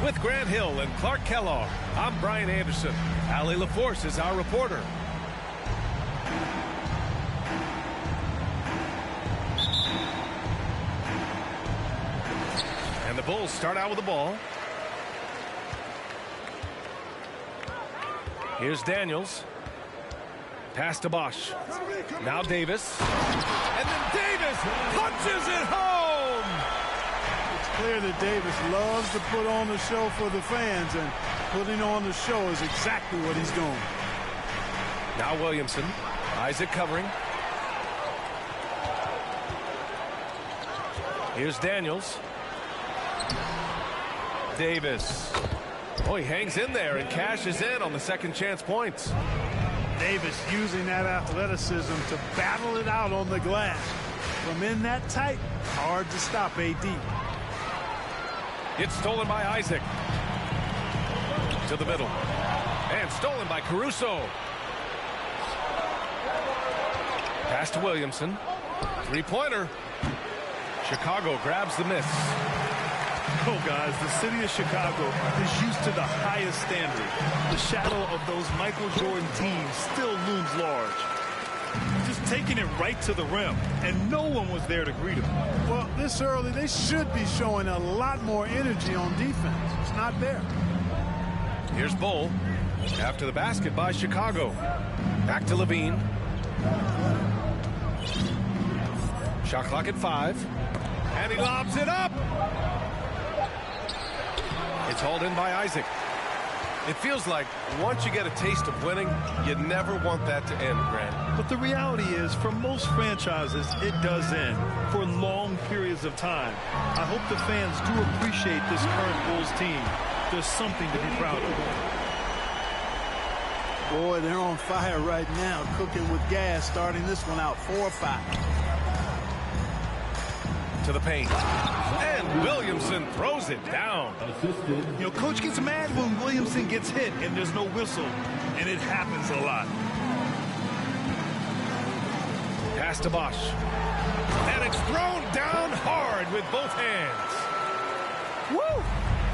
With Grant Hill and Clark Kellogg, I'm Brian Anderson. Allie LaForce is our reporter. And the Bulls start out with the ball. Here's Daniels. Pass to Bosch. Now Davis. And then Davis punches it home! It's clear that Davis loves to put on the show for the fans, and putting on the show is exactly what he's doing. Now Williamson. Isaac covering. Here's Daniels. Davis. Oh, he hangs in there and cashes in on the second chance points. Davis using that athleticism to battle it out on the glass. From in that tight, hard to stop AD. It's stolen by Isaac. To the middle. And stolen by Caruso. Pass to Williamson. Three-pointer. Chicago grabs the miss. Oh, guys, the city of Chicago is used to the highest standard. The shadow of those Michael Jordan teams still looms large. Just taking it right to the rim, and no one was there to greet him. Well, this early, they should be showing a lot more energy on defense. It's not there. Here's Bull. After the basket by Chicago. Back to Levine. Shot clock at 5. And he lobs it up. It's hauled in by Isaac. It feels like once you get a taste of winning, you never want that to end, Grant. But the reality is, for most franchises, it does end for long periods of time. I hope the fans do appreciate this current Bulls team. There's something to be proud of. Boy, they're on fire right now, cooking with gas, starting this one out 4-5. To the paint. And Williamson throws it down. You know, coach gets mad when Williamson gets hit and there's no whistle, and it happens a lot. Pass to Bosch. And it's thrown down hard with both hands. Woo!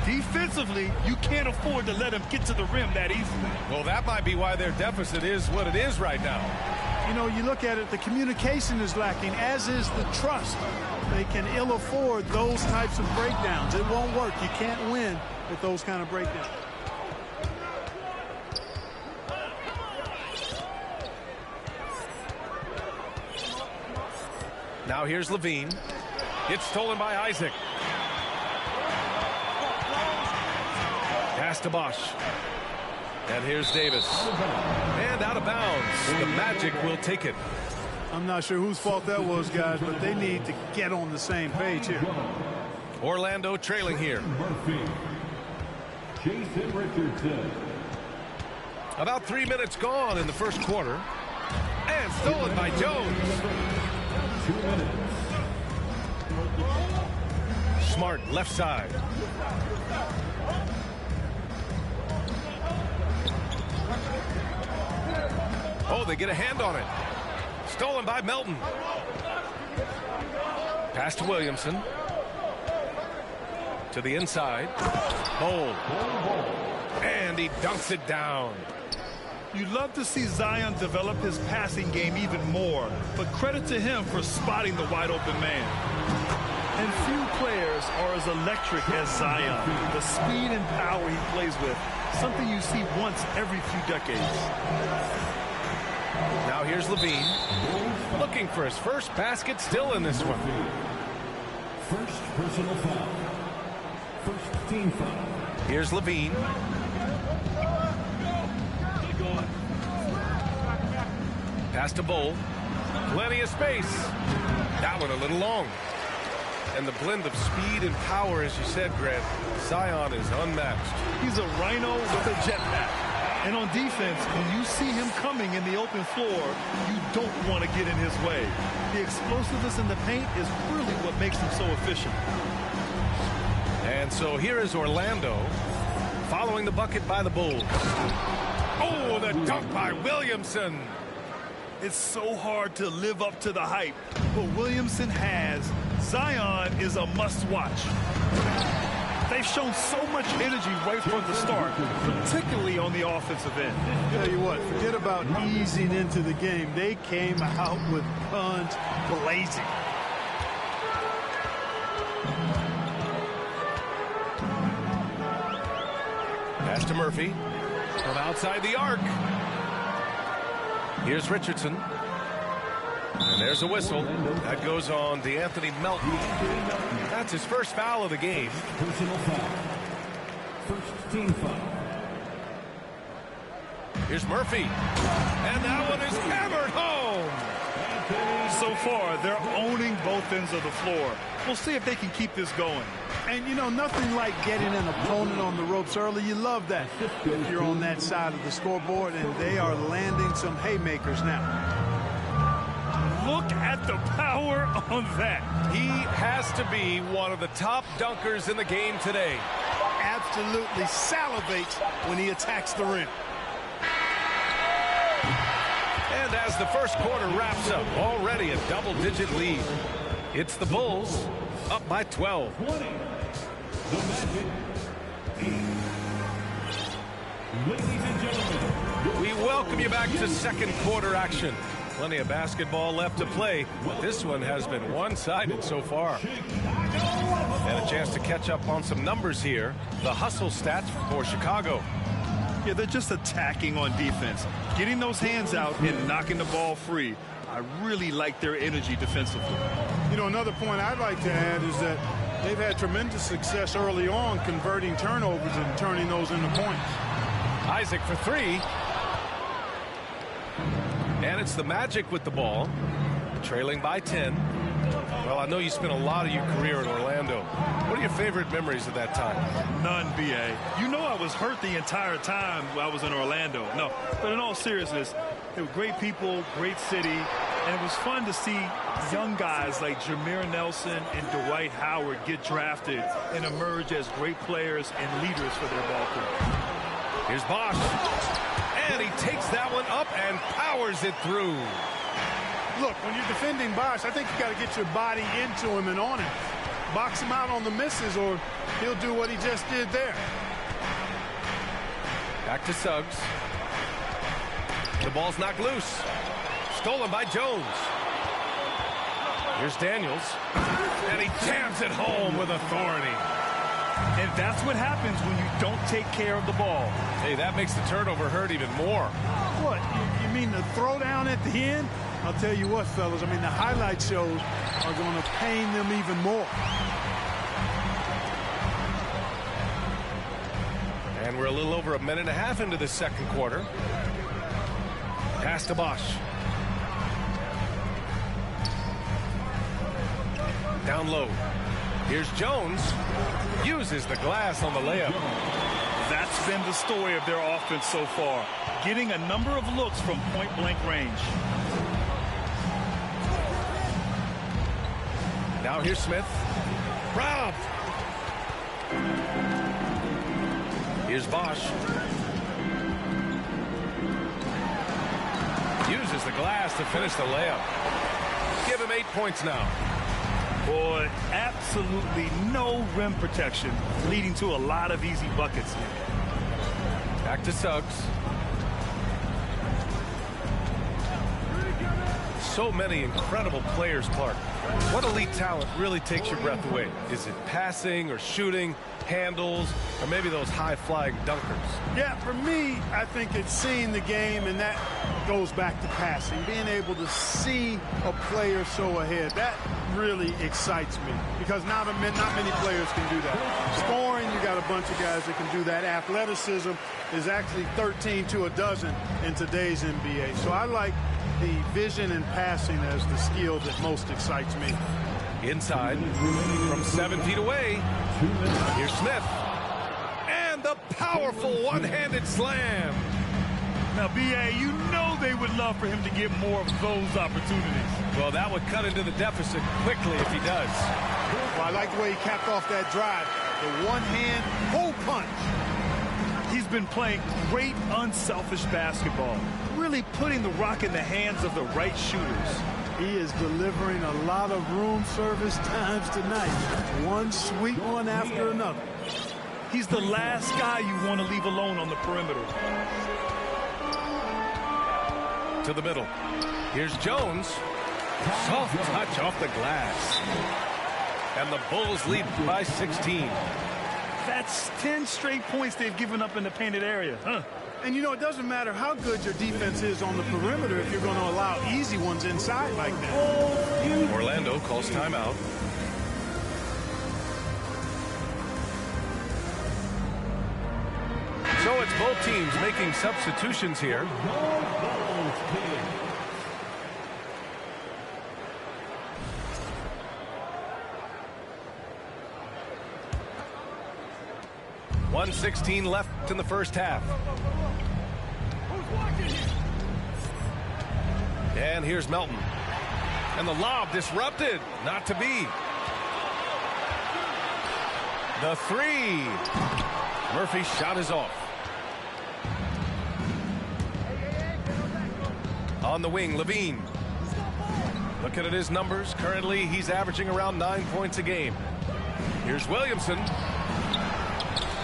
Defensively, you can't afford to let him get to the rim that easily. Well, that might be why their deficit is what it is right now. You know, you look at it, the communication is lacking, as is the trust. They can ill afford those types of breakdowns. It won't work. You can't win with those kind of breakdowns. Now here's Levine. It's stolen by Isaac. Pass to Bosch. And here's Davis. And out of bounds. The Magic will take it. I'm not sure whose fault that was, guys, but they need to get on the same page here. Orlando trailing here. Jason Richardson. About 3 minutes gone in the first quarter. And stolen by Jones. 2 minutes. Smart left side. Oh, they get a hand on it. Stolen by Melton. Pass to Williamson. To the inside. Bowl. And he dunks it down. You'd love to see Zion develop his passing game even more, but credit to him for spotting the wide open man. And few players are as electric as Zion. The speed and power he plays with, something you see once every few decades. Now here's Levine. Looking for his first basket, still in this one. First personal foul. First team foul. Here's Levine. Pass to Bowl. Plenty of space. That one a little long. And the blend of speed and power, as you said, Grant, Zion is unmatched. He's a rhino with a jetpack. And on defense, when you see him coming in the open floor, you don't want to get in his way. The explosiveness in the paint is really what makes him so efficient. And so here is Orlando following the bucket by the Bulls. Oh, the dunk by Williamson. It's so hard to live up to the hype, but Williamson has. Zion is a must-watch. They've shown so much energy right from the start, particularly on the offensive end. Tell you what, forget about easing into the game. They came out with guns blazing. Pass to Murphy from outside the arc. Here's Richardson. And there's a whistle. That goes on D'Anthony Melton. That's his first foul of the game. Personal foul. First team foul. Here's Murphy. And that one is hammered home. So far, they're owning both ends of the floor. We'll see if they can keep this going. And, you know, nothing like getting an opponent on the ropes early. You love that if you're on that side of the scoreboard, and they are landing some haymakers now. Look at the power on that. He has to be one of the top dunkers in the game today. Absolutely salivates when he attacks the rim. And as the first quarter wraps up, already a double-digit lead. It's the Bulls up by 12. 20. The Magic. Ladies and gentlemen. We welcome you back to second quarter action. Plenty of basketball left to play, but this one has been one-sided so far. And a chance to catch up on some numbers here. The hustle stats for Chicago. Yeah, they're just attacking on defense, getting those hands out and knocking the ball free. I really like their energy defensively. You know, another point I'd like to add is that they've had tremendous success early on converting turnovers and turning those into points. Isaac for three. And it's the Magic with the ball, trailing by 10. Well, I know you spent a lot of your career in Orlando. What are your favorite memories of that time? None, B.A. You know I was hurt the entire time I was in Orlando. No, but in all seriousness, they were great people, great city, and it was fun to see young guys like Jameer Nelson and Dwight Howard get drafted and emerge as great players and leaders for their ball club. Here's Bosch. And he takes that one up and powers it through. Look, when you're defending Bosch, I think you got to get your body into him and on him. box him out on the misses, or he'll do what he just did there. Back to Suggs. The ball's knocked loose. Stolen by Jones. Here's Daniels. And he jams it home with authority. And that's what happens when you don't take care of the ball. Hey, that makes the turnover hurt even more. What, you mean the throwdown at the end? I'll tell you what, fellas, I mean, the highlight shows are going to pain them even more. And we're a little over a minute and a half into the second quarter. Pass to Bosch. Down low. Here's Jones. Uses the glass on the layup. That's been the story of their offense so far. Getting a number of looks from point-blank range. Now here's Smith. Robbed. Here's Bosch. Uses the glass to finish the layup. Give him 8 points now. Boy, absolutely no rim protection, leading to a lot of easy buckets. Back to Suggs. So many incredible players, Clark. What elite talent really takes your breath away? Is it passing or shooting, handles, or maybe those high-flying dunkers? Yeah, for me, I think it's seeing the game, and that goes back to passing. Being able to see a player so ahead, that really excites me, because not many players can do that. Scoring, you got a bunch of guys that can do that. Athleticism is actually 13 to a dozen in today's NBA. So I like the vision and passing as the skill that most excites me. Inside, from 7 feet away, here's Smith. And the powerful one-handed slam. Now, B.A., you know they would love for him to get more of those opportunities. Well, that would cut into the deficit quickly if he does. Well, I like the way he capped off that drive. The one-hand hole punch. He's been playing great, unselfish basketball, really putting the rock in the hands of the right shooters. He is delivering a lot of room service times tonight. One sweet one after another. He's the last guy you want to leave alone on the perimeter. To the middle. Here's Jones. Soft touch off the glass. And the Bulls lead by 16. That's 10 straight points they've given up in the painted area. And, you know, it doesn't matter how good your defense is on the perimeter if you're going to allow easy ones inside like that. Orlando calls timeout. So it's both teams making substitutions here. .116 left in the first half. And here's Melton. And the lob disrupted. Not to be. The three. Murphy's shot is off. On the wing, Levine. Looking at his numbers. Currently, he's averaging around 9 points a game. Here's Williamson.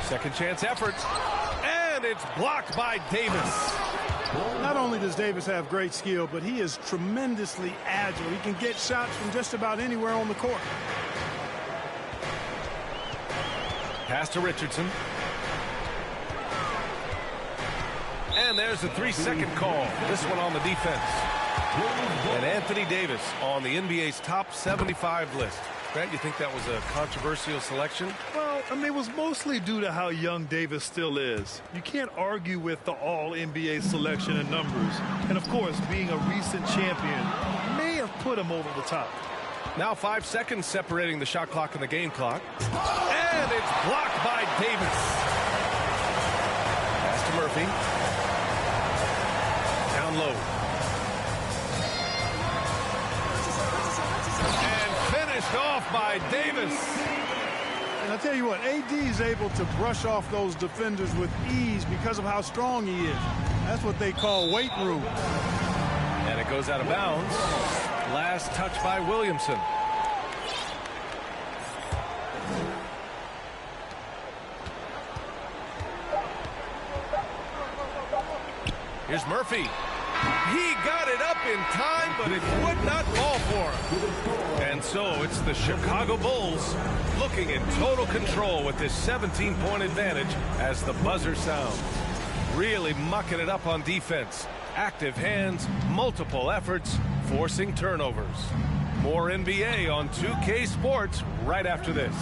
Second chance effort. And it's blocked by Davis. Not only does Davis have great skill, but he is tremendously agile. He can get shots from just about anywhere on the court. Pass to Richardson. And there's a 3-second call. This one on the defense. And Anthony Davis on the NBA's top 75 list. Grant, you think that was a controversial selection? Well, I mean, it was mostly due to how young Davis still is. You can't argue with the all-NBA selection and numbers. And, of course, being a recent champion may have put him over the top. Now 5 seconds separating the shot clock and the game clock. And it's blocked by Davis. Pass to Murphy. Down low. Off by Davis. And I'll tell you what, AD is able to brush off those defenders with ease because of how strong he is. That's what they call weight room. And it goes out of bounds. Last touch by Williamson. Here's Murphy. He got it up in time, but it would not fall for him. And so it's the Chicago Bulls looking in total control with this 17-point advantage as the buzzer sounds. Really mucking it up on defense. Active hands, multiple efforts, forcing turnovers. More NBA on 2K Sports right after this.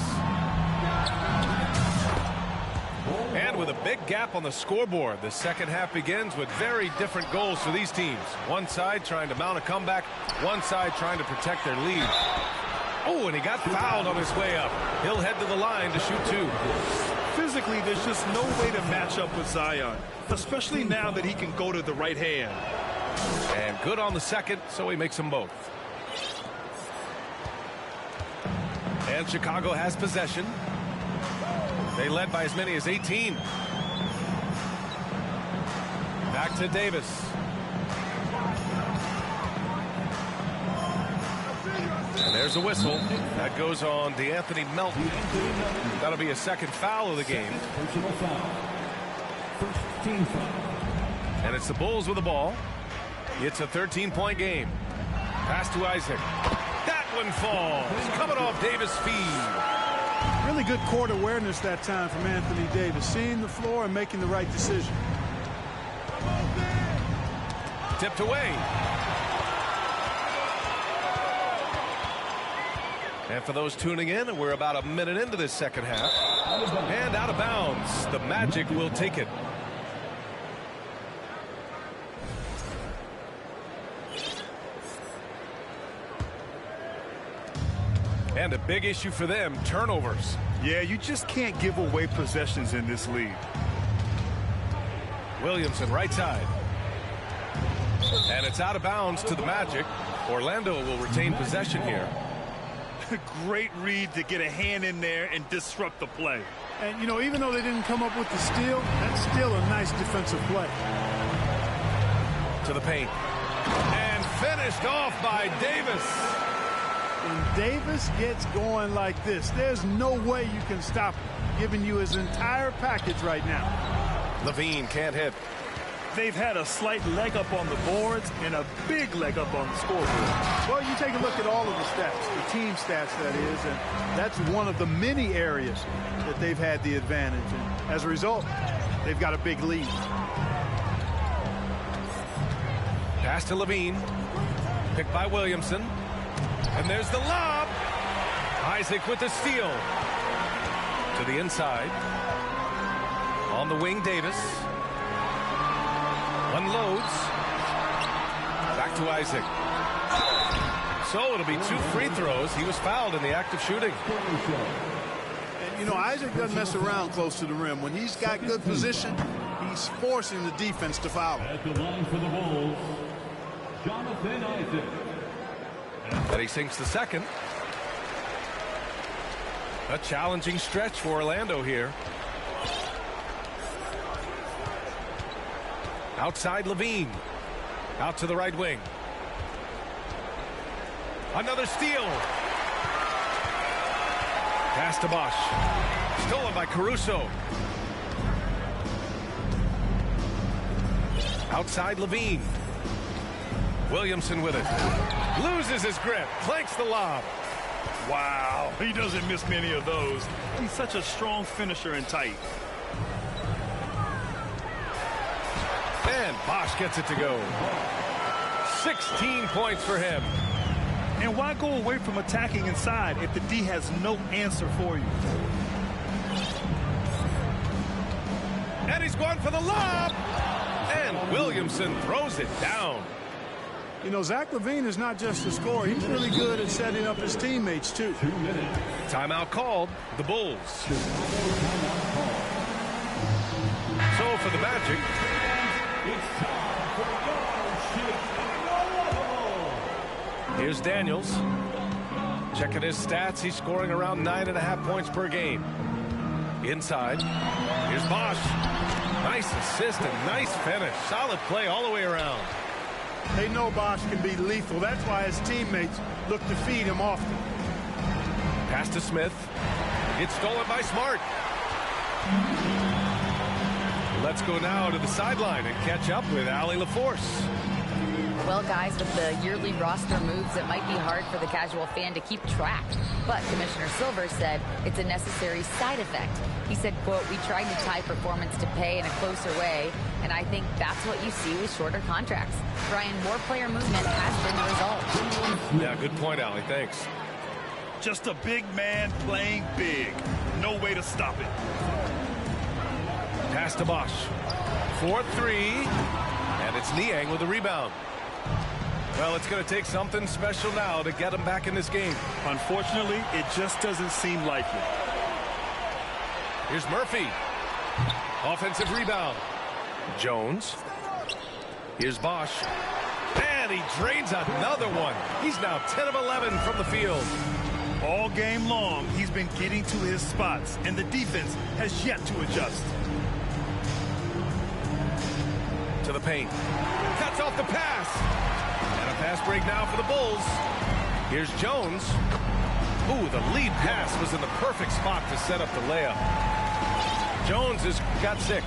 And with a big gap on the scoreboard, the second half begins with very different goals for these teams. One side trying to mount a comeback, one side trying to protect their lead. Oh, and he got fouled on his way up. He'll head to the line to shoot two. Physically, there's just no way to match up with Zion, especially now that he can go to the right hand. And good on the second, so he makes them both. And Chicago has possession. They led by as many as 18. Back to Davis. And there's a whistle. That goes on DeAnthony Melton. That'll be a second foul of the game. Personal foul. First team foul. And it's the Bulls with the ball. It's a 13-point game. Pass to Isaac. That one falls. Coming off Davis' feed. Really good court awareness that time from Anthony Davis. Seeing the floor and making the right decision. Tipped away. And for those tuning in, we're about a minute into this second half. And out of bounds. The Magic will take it. And a big issue for them, turnovers. Yeah, you just can't give away possessions in this league. Williamson, right side. And it's out of bounds to the Magic. Orlando will retain possession here. Great read to get a hand in there and disrupt the play. And, you know, even though they didn't come up with the steal, that's still a nice defensive play. To the paint. And finished off by Davis. When Davis gets going like this, there's no way you can stop him, giving you his entire package right now. Levine can't hit. They've had a slight leg up on the boards and a big leg up on the scoreboard. Well, you take a look at all of the stats, the team stats, that is, and that's one of the many areas that they've had the advantage. And as a result, they've got a big lead. Pass to Levine. Picked by Williamson. And there's the lob. Isaac with the steal. To the inside. On the wing, Davis. Unloads. Back to Isaac. So it'll be 2 free throws. He was fouled in the act of shooting. And, you know, Isaac doesn't mess around close to the rim. When he's got good position, he's forcing the defense to foul him. At the line for the Bulls, Jonathan Isaac. And he sinks the second. A challenging stretch for Orlando here. Outside Levine. Out to the right wing. Another steal. Pass to Bosch. Stolen by Caruso. Outside Levine. Williamson with it. Loses his grip. Clanks the lob. Wow, he doesn't miss many of those. He's such a strong finisher and tight. And Bosch gets it to go. 16 points for him. And why go away from attacking inside if the D has no answer for you? And he's going for the lob. And Williamson throws it down. You know, Zach LaVine is not just a scorer. He's really good at setting up his teammates, too. Timeout called. The Bulls. So for the Magic. Here's Daniels. Checking his stats. He's scoring around 9.5 points per game. Inside. Here's Bosch. Nice assist and nice finish. Solid play all the way around. They know Bosch can be lethal. That's why his teammates look to feed him often. Pass to Smith. It's stolen by Smart. Let's go now to the sideline and catch up with Allie LaForce. Well, guys, with the yearly roster moves, it might be hard for the casual fan to keep track. But Commissioner Silver said it's a necessary side effect. He said, quote, "We tried to tie performance to pay in a closer way, and I think that's what you see with shorter contracts." Brian, more player movement has been the result. Yeah, good point, Allie. Thanks. Just a big man playing big. No way to stop it. Pass to Bosch. 4-3. And it's Niang with the rebound. Well, it's going to take something special now to get him back in this game. Unfortunately, it just doesn't seem likely. Here's Murphy. Offensive rebound. Jones. Here's Bosch. And he drains another one. He's now 10 of 11 from the field. All game long, he's been getting to his spots, and the defense has yet to adjust. To the paint. Cuts off the pass. And a fast break now for the Bulls. Here's Jones. Ooh, the lead pass was in the perfect spot to set up the layup. Jones has got 6.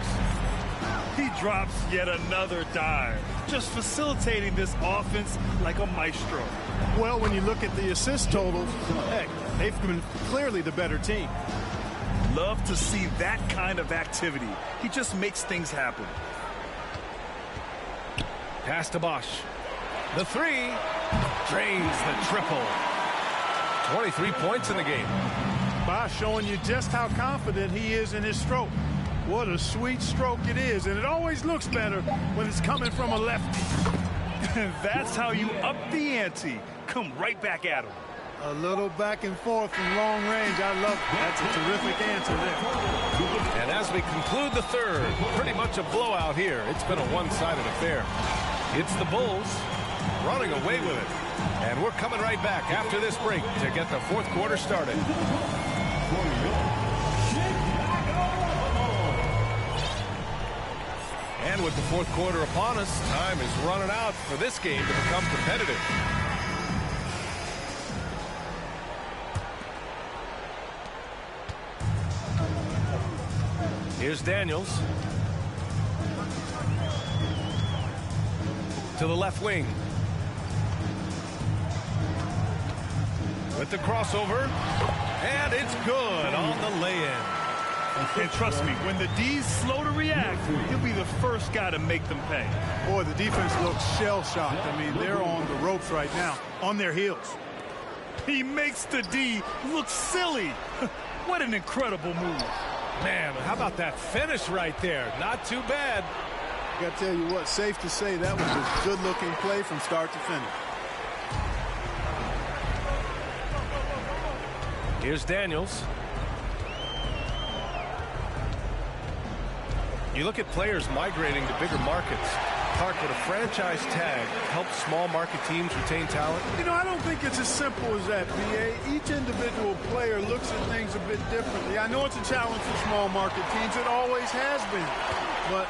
He drops yet another dive, just facilitating this offense like a maestro. Well, when you look at the assist totals, heck, they've been clearly the better team. Love to see that kind of activity. He just makes things happen. Pass to Bosch. The 3 drains the triple. 23 points in the game. Bosch showing you just how confident he is in his stroke. What a sweet stroke it is, and it always looks better when it's coming from a lefty. That's how you up the ante. Come right back at him. A little back and forth from long range. I love it. That's a terrific answer there. And as we conclude the third, pretty much a blowout here. It's been a one-sided affair. It's the Bulls running away with it. And we're coming right back after this break to get the fourth quarter started. And with the fourth quarter upon us, time is running out for this game to become competitive. Here's Daniels. To the left wing. With the crossover. And it's good on the lay-in. And trust me, when the D's slow to react, he'll be the first guy to make them pay. Boy, the defense looks shell-shocked. I mean, they're on the ropes right now, on their heels. He makes the D look silly. What an incredible move. Man, how about that finish right there? Not too bad. I got to tell you what, safe to say that was a good-looking play from start to finish. Here's Daniels. You look at players migrating to bigger markets. Clark, with a franchise tag, helps small market teams retain talent? You know, I don't think it's as simple as that, B.A. Each individual player looks at things a bit differently. I know it's a challenge for small market teams. It always has been. But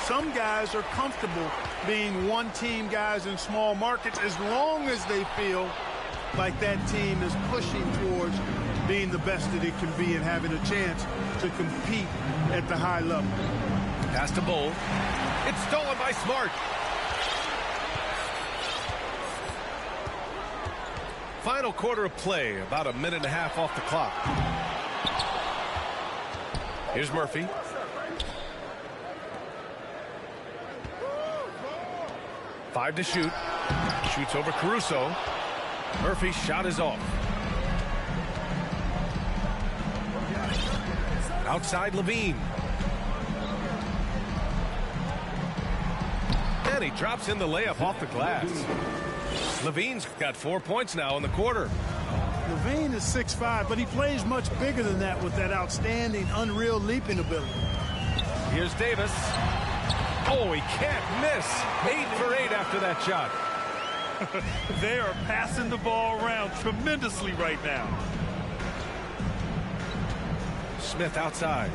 some guys are comfortable being one-team guys in small markets as long as they feel like that team is pushing towards being the best that it can be and having a chance to compete at the high level. Pass to Bull. It's stolen by Smart. Final quarter of play, about a minute and a half off the clock. Here's Murphy. Five to shoot. Shoots over Caruso. Murphy's shot is off. Outside Levine. And he drops in the layup off the glass. Levine's got 4 points now in the quarter. Levine is 6'5", but he plays much bigger than that with that outstanding, unreal leaping ability. Here's Davis. Oh, he can't miss. 8 for 8 after that shot. They are passing the ball around tremendously right now. Smith outside.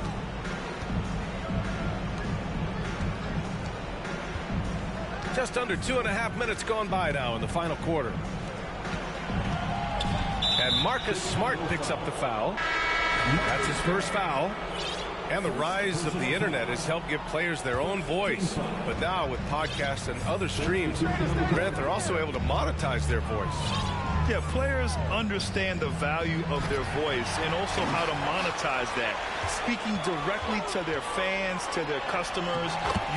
Just under 2.5 minutes gone by now in the final quarter. And Marcus Smart picks up the foul. That's his first foul. And the rise of the internet has helped give players their own voice. But now with podcasts and other streams, Grant, they're also able to monetize their voice. Yeah, players understand the value of their voice and also how to monetize that. Speaking directly to their fans, to their customers,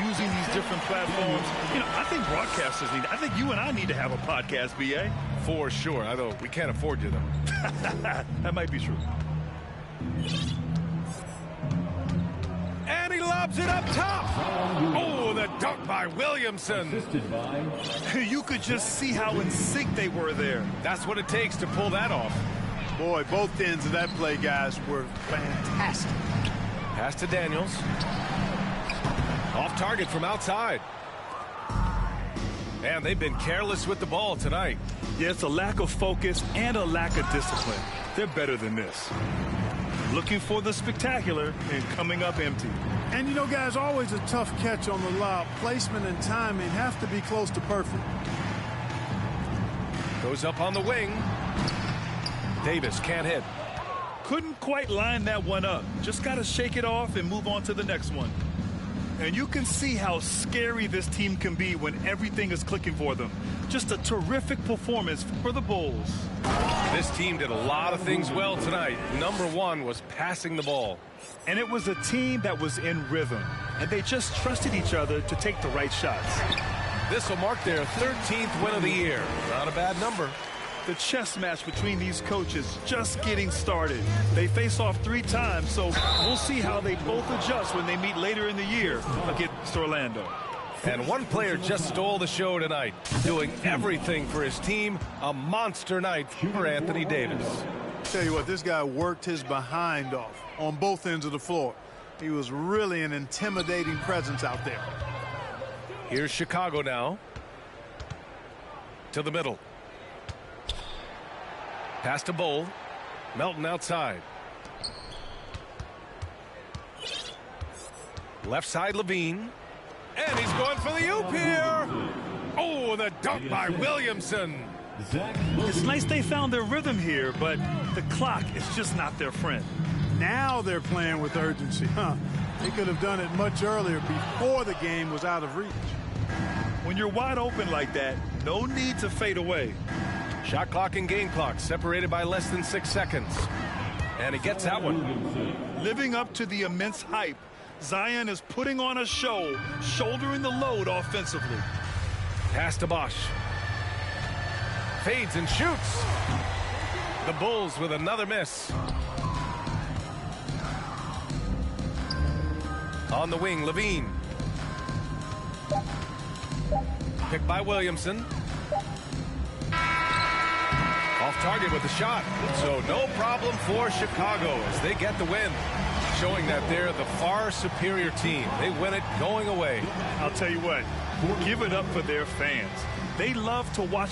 using these different platforms. You know, I think broadcasters I think you and I need to have a podcast, B.A. For sure, although we can't afford you, though. That might be true. And he lobs it up top. Oh, the dunk by Williamson. You could just see how in sync they were there. That's what it takes to pull that off. Boy, both ends of that play, guys, were fantastic. Pass to Daniels. Off target from outside. And they've been careless with the ball tonight. Yeah, it's a lack of focus and a lack of discipline. They're better than this. Looking for the spectacular and coming up empty. And, you know, guys, always a tough catch on the lob. Placement and timing have to be close to perfect. Goes up on the wing. Davis can't hit. Couldn't quite line that one up. Just got to shake it off and move on to the next one. And you can see how scary this team can be when everything is clicking for them. Just a terrific performance for the Bulls. This team did a lot of things well tonight. Number one was passing the ball. And it was a team that was in rhythm. And they just trusted each other to take the right shots. This will mark their 13th win of the year. Not a bad number. The chess match between these coaches just getting started. They face off 3 times, so we'll see how they both adjust when they meet later in the year against Orlando. And one player just stole the show tonight, doing everything for his team. A monster night for Anthony Davis. Tell you what, this guy worked his behind off on both ends of the floor. He was really an intimidating presence out there. Here's Chicago now. To the middle. Pass to Bull. Melton outside. Left side Levine. And he's going for the oop here. Oh, the dunk by Williamson. It's nice they found their rhythm here, but the clock is just not their friend. Now they're playing with urgency, huh? They could have done it much earlier before the game was out of reach. When you're wide open like that, no need to fade away. Shot clock and game clock separated by less than 6 seconds. And he gets that one. Living up to the immense hype, Zion is putting on a show, shouldering the load offensively. Pass to Bosch. Fades and shoots. The Bulls with another miss. On the wing, Levine. Picked by Williamson. Off target with the shot. So no problem for Chicago as they get the win. Showing that they're the far superior team. They win it going away. I'll tell you what, give it up for their fans. They love to watch.